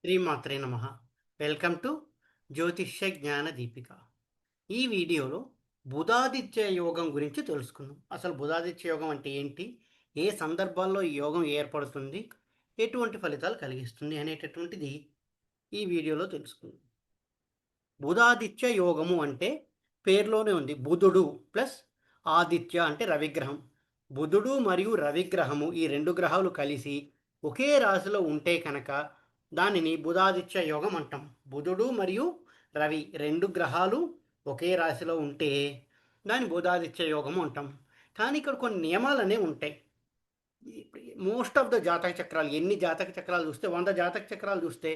శ్రీమాత్రే నమ. Welcome to జ్యోతిష్య జ్ఞాన దీపిక. ఈ వీడియోలో బుధాదిత్య యోగం గురించి తెలుసుకుందాం. అసలు బుధాదిత్య యోగం అంటే ఏంటి, ఏ సందర్భాల్లో ఈ యోగం ఏర్పడుతుంది, ఎటువంటి ఫలితాలు కలిగిస్తుంది అనేటటువంటిది ఈ వీడియోలో తెలుసుకుందాం. బుధాదిత్య యోగము అంటే పేరులోనే ఉంది, బుధుడు ప్లస్ ఆదిత్య అంటే రవిగ్రహం. బుధుడు మరియు రవిగ్రహము ఈ రెండు గ్రహాలు కలిసి ఒకే రాశిలో ఉంటే కనుక దానిని బుధాదిత్య యోగం అంటాం. బుధుడు మరియు రవి రెండు గ్రహాలు ఒకే రాశిలో ఉంటే దాని బుధాదిత్య యోగము అంటాం. కానీ ఇక్కడ కొన్ని నియమాలు అనేవి ఉంటాయి. మోస్ట్ ఆఫ్ ద జాతక చక్రాలు, ఎన్ని జాతక చక్రాలు చూస్తే 100 జాతక చక్రాలు చూస్తే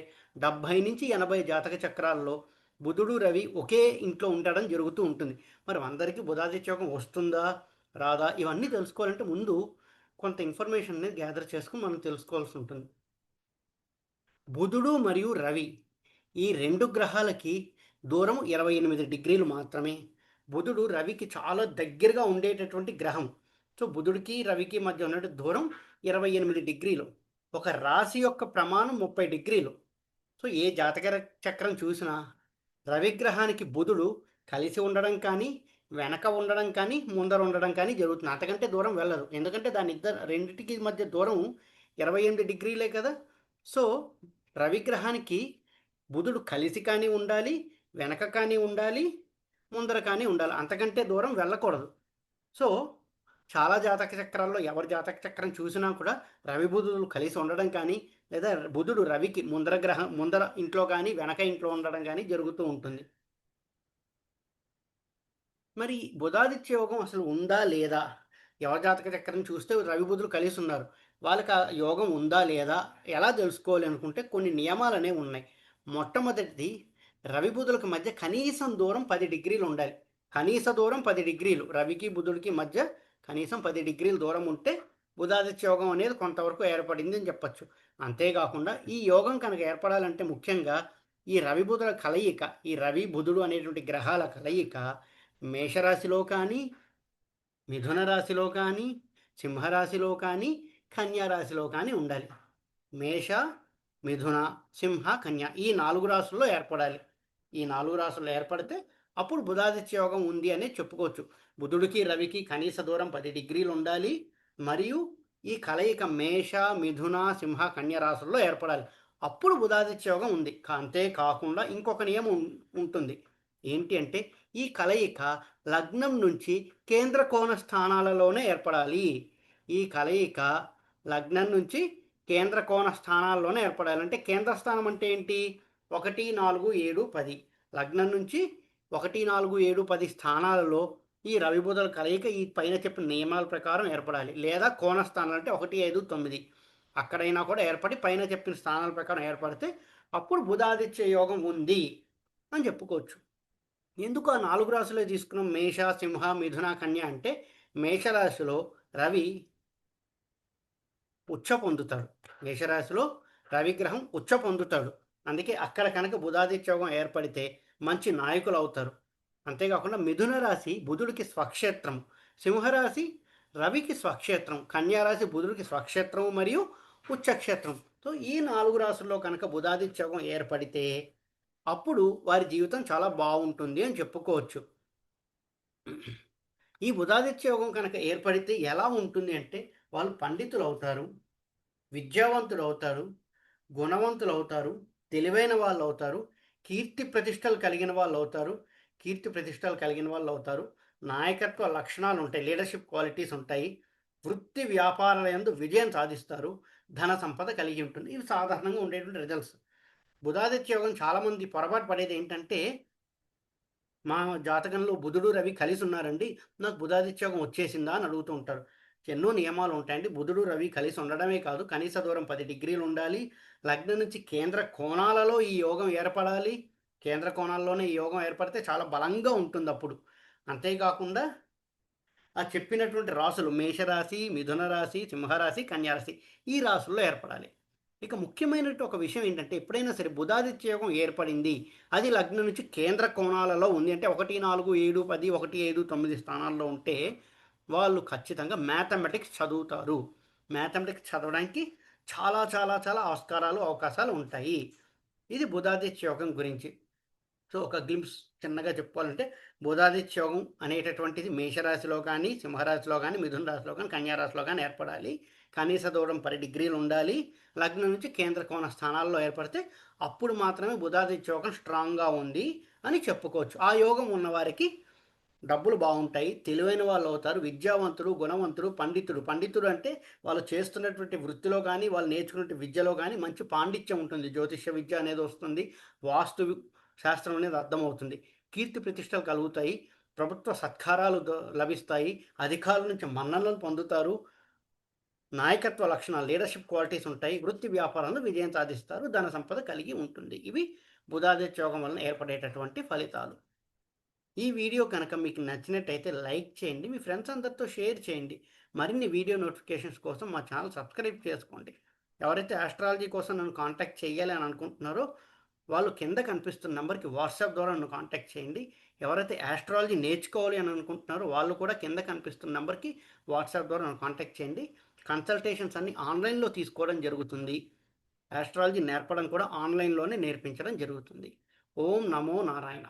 70 నుంచి 80 జాతక చక్రాల్లో బుధుడు రవి ఒకే ఇంట్లో ఉండడం జరుగుతూ ఉంటుంది. మరి అందరికీ బుధాదిత్య యోగం వస్తుందా రాదా ఇవన్నీ తెలుసుకోవాలంటే ముందు కొంత ఇన్ఫర్మేషన్ అనేది గ్యాదర్ చేసుకుని మనం తెలుసుకోవాల్సి ఉంటుంది. బుధుడు మరియు రవి ఈ రెండు గ్రహాలకి దూరం 28 డిగ్రీలు మాత్రమే. బుధుడు రవికి చాలా దగ్గరగా ఉండేటటువంటి గ్రహం. సో బుధుడికి రవికి మధ్య ఉన్న దూరం 28 డిగ్రీలు. ఒక రాశి యొక్క ప్రమాణం 30 డిగ్రీలు. సో ఏ జాతక చక్రం చూసినా రవిగ్రహానికి బుధుడు కలిసి ఉండడం కానీ, వెనక ఉండడం కానీ, ముందర ఉండడం కానీ జరుగుతుంది. అంతకంటే దూరం వెళ్ళదు. ఎందుకంటే రెండింటికి మధ్య దూరం 28 డిగ్రీలే కదా. సో రవిగ్రహానికి బుధుడు కలిసి కానీ ఉండాలి, వెనక కానీ ఉండాలి, ముందర కానీ ఉండాలి. అంతకంటే దూరం వెళ్ళకూడదు. సో చాలా జాతక చక్రాల్లో ఎవరి జాతక చక్రం చూసినా కూడా రవి బుధుడు కలిసి ఉండడం కానీ, లేదా బుధుడు రవికి ముందర ఇంట్లో కానీ వెనక ఇంట్లో ఉండడం కానీ జరుగుతూ ఉంటుంది. మరి బుధాదిత్య యోగం అసలు ఉందా లేదా, ఎవరి జాతక చక్రం చూస్తే రవి బుధుడు కలిసి ఉన్నారు, వాళ్ళకి ఆ యోగం ఉందా లేదా ఎలా తెలుసుకోవాలి అనుకుంటే కొన్ని నియమాలు అనేవి ఉన్నాయి. మొట్టమొదటిది, రవి బుధులకు మధ్య కనీసం దూరం 10 డిగ్రీలు ఉండాలి. కనీస దూరం 10 డిగ్రీలు, రవికి బుధుడికి మధ్య కనీసం 10 డిగ్రీల దూరం ఉంటే బుధాదిత్య యోగం అనేది కొంతవరకు ఏర్పడింది అని చెప్పచ్చు. అంతేకాకుండా ఈ యోగం కనుక ఏర్పడాలంటే ముఖ్యంగా ఈ రవి బుధుల కలయిక, ఈ రవి బుధుడు అనేటువంటి గ్రహాల కలయిక మేషరాశిలో కానీ, మిథున రాశిలో కానీ, సింహరాశిలో కానీ, కన్యా రాశిలో కానీ ఉండాలి. మేష, మిథున, సింహ, కన్య ఈ 4 రాశుల్లో ఏర్పడాలి. ఈ 4 రాశుల్లో ఏర్పడితే అప్పుడు బుధాదిత్య యోగం ఉంది అని చెప్పుకోవచ్చు. బుధుడికి రవికి కనీస దూరం 10 డిగ్రీలు ఉండాలి. మరియు ఈ కలయిక మేష, మిథున, సింహ, కన్య రాశుల్లో ఏర్పడాలి. అప్పుడు బుధాదిత్య యోగం ఉంది. అంతేకాకుండా ఇంకొక నియమం ఉంటుంది. ఏంటి అంటే ఈ కలయిక లగ్నం నుంచి కేంద్ర కోణ స్థానాలలోనే ఏర్పడాలి. ఈ కలయిక లగ్నం నుంచి కేంద్ర కోణ స్థానాల్లోనే ఏర్పడాలి. అంటే కేంద్ర స్థానం అంటే ఏంటి? 1, 4, 7, 10. లగ్నం నుంచి 1, 4, 7, 10 స్థానాలలో ఈ రవి బుధుల కలయిక ఈ పైన చెప్పిన నియమాల ప్రకారం ఏర్పడాలి. లేదా కోణ స్థానాలు అంటే 1, 5, 9 అక్కడైనా కూడా ఏర్పడి పైన చెప్పిన స్థానాల ప్రకారం ఏర్పడితే అప్పుడు బుధాదిత్య యోగం ఉంది అని చెప్పుకోవచ్చు. ఎందుకు ఆ 4 రాశులే తీసుకున్నాం? మేష, సింహ, మిథున, కన్య అంటే మేషరాశిలో రవి ఉచ్చ పొందుతాడు. మేషరాశిలో రవిగ్రహం ఉచ్చ పొందుతాడు. అందుకే అక్కడ కనుక బుధాదిత్య యోగం ఏర్పడితే మంచి నాయకులు అవుతారు. అంతేకాకుండా మిథున రాశి బుధుడికి స్వక్షేత్రం, సింహరాశి రవికి స్వక్షేత్రం, కన్యారాశి బుధుడికి స్వక్షేత్రం మరియు ఉచ్చక్షేత్రం. సో ఈ 4 రాశుల్లో కనుక బుధాదిత్య యోగం ఏర్పడితే అప్పుడు వారి జీవితం చాలా బాగుంటుంది అని చెప్పుకోవచ్చు. ఈ బుధాదిత్య యోగం కనుక ఏర్పడితే ఎలా ఉంటుంది అంటే వాళ్ళు పండితులు అవుతారు, విద్యావంతులు అవుతారు, గుణవంతులు అవుతారు, తెలివైన వాళ్ళు అవుతారు, కీర్తి ప్రతిష్టలు కలిగిన వాళ్ళు అవుతారు, నాయకత్వ లక్షణాలు ఉంటాయి, లీడర్షిప్ క్వాలిటీస్ ఉంటాయి, వృత్తి వ్యాపారాల యందు విజయం సాధిస్తారు, ధన సంపద కలిగి ఉంటుంది. ఇవి సాధారణంగా ఉండేటువంటి రిజల్ట్స్. బుధాదిత్య యోగం చాలామంది పొరపాటు పడేది ఏంటంటే, మా జాతకంలో బుధుడు రవి కలిసి ఉన్నారండి, నాకు బుధాదిత్య యోగం వచ్చేసిందా అని అడుగుతూ ఉంటారు. ఎన్నో నియమాలు ఉంటాయండి. బుధుడు రవి కలిసి ఉండడమే కాదు, కనీస దూరం 10 డిగ్రీలు ఉండాలి. లగ్నం నుంచి కేంద్ర కోణాలలో ఈ యోగం ఏర్పడాలి. కేంద్ర కోణాల్లోనే ఈ యోగం ఏర్పడితే చాలా బలంగా ఉంటుంది అప్పుడు. అంతేకాకుండా ఆ చెప్పినటువంటి రాసులు మేషరాశి, మిథున రాశి, సింహరాశి, కన్యారాశి ఈ రాసుల్లో ఏర్పడాలి. ఇక ముఖ్యమైనటువంటి ఒక విషయం ఏంటంటే ఎప్పుడైనా సరే బుధాదిత్య యోగం ఏర్పడింది, అది లగ్నం నుంచి కేంద్ర కోణాలలో ఉంది అంటే 1, 4, 7, 10, 1, 5, 9 స్థానాల్లో ఉంటే వాళ్ళు ఖచ్చితంగా మ్యాథమెటిక్స్ చదువుతారు. మ్యాథమెటిక్స్ చదవడానికి చాలా చాలా చాలా ఆస్కారాలు అవకాశాలు ఉంటాయి. ఇది బుధాదిత్య యోగం గురించి. సో ఒక గ్లింప్స్ చిన్నగా చెప్పుకోవాలంటే బుధాదిత్య యోగం అనేటటువంటిది మేషరాశిలో కానీ, సింహరాశిలో కానీ, మిథున రాశిలో కానీ, కన్యారాశిలో కానీ ఏర్పడాలి. కనీస దూరం 10 డిగ్రీలు ఉండాలి. లగ్నం నుంచి కేంద్ర కోణ స్థానాల్లో ఏర్పడితే అప్పుడు మాత్రమే బుధాదిత్య యోగం స్ట్రాంగ్గా ఉంది అని చెప్పుకోవచ్చు. ఆ యోగం ఉన్నవారికి డబ్బులు బాగుంటాయి, తెలివైన వాళ్ళు అవుతారు, విద్యావంతుడు, గుణవంతుడు, పండితుడు. పండితుడు అంటే వాళ్ళు చేస్తున్నటువంటి వృత్తిలో కానీ, వాళ్ళు నేర్చుకున్న విద్యలో కానీ మంచి పాండిత్యం ఉంటుంది. జ్యోతిష్య విద్య అనేది వస్తుంది, వాస్తు శాస్త్రం అనేది అర్థమవుతుంది, కీర్తి ప్రతిష్టలు కలుగుతాయి, ప్రభుత్వ సత్కారాలు లభిస్తాయి, అధికారుల నుంచి మన్ననలు పొందుతారు, నాయకత్వ లక్షణాలు లీడర్షిప్ క్వాలిటీస్ ఉంటాయి, వృత్తి వ్యాపారంలో విజయం సాధిస్తారు, ధన సంపద కలిగి ఉంటుంది. ఇవి బుధాదిత్య యోగం వలన ఏర్పడేటటువంటి ఫలితాలు. ఈ వీడియో కనుక మీకు నచ్చినట్టయితే లైక్ చేయండి, మీ ఫ్రెండ్స్ అందరితో షేర్ చేయండి. మరిన్ని వీడియో నోటిఫికేషన్స్ కోసం మా ఛానల్ సబ్స్క్రైబ్ చేసుకోండి. ఎవరైతే ఆస్ట్రాలజీ కోసం నన్ను కాంటాక్ట్ చేయాలి అని అనుకుంటున్నారో వాళ్ళు కింద కనిపిస్తున్న నెంబర్కి వాట్సాప్ ద్వారా నన్ను కాంటాక్ట్ చేయండి. ఎవరైతే ఆస్ట్రాలజీ నేర్చుకోవాలి అని అనుకుంటున్నారో వాళ్ళు కూడా కింద కనిపిస్తున్న నెంబర్కి వాట్సాప్ ద్వారా నన్ను కాంటాక్ట్ చేయండి. కన్సల్టేషన్స్ అన్ని ఆన్లైన్లో తీసుకోవడం జరుగుతుంది. ఆస్ట్రాలజీ నేర్పడం కూడా ఆన్లైన్లోనే నేర్పించడం జరుగుతుంది. ఓం నమో నారాయణ.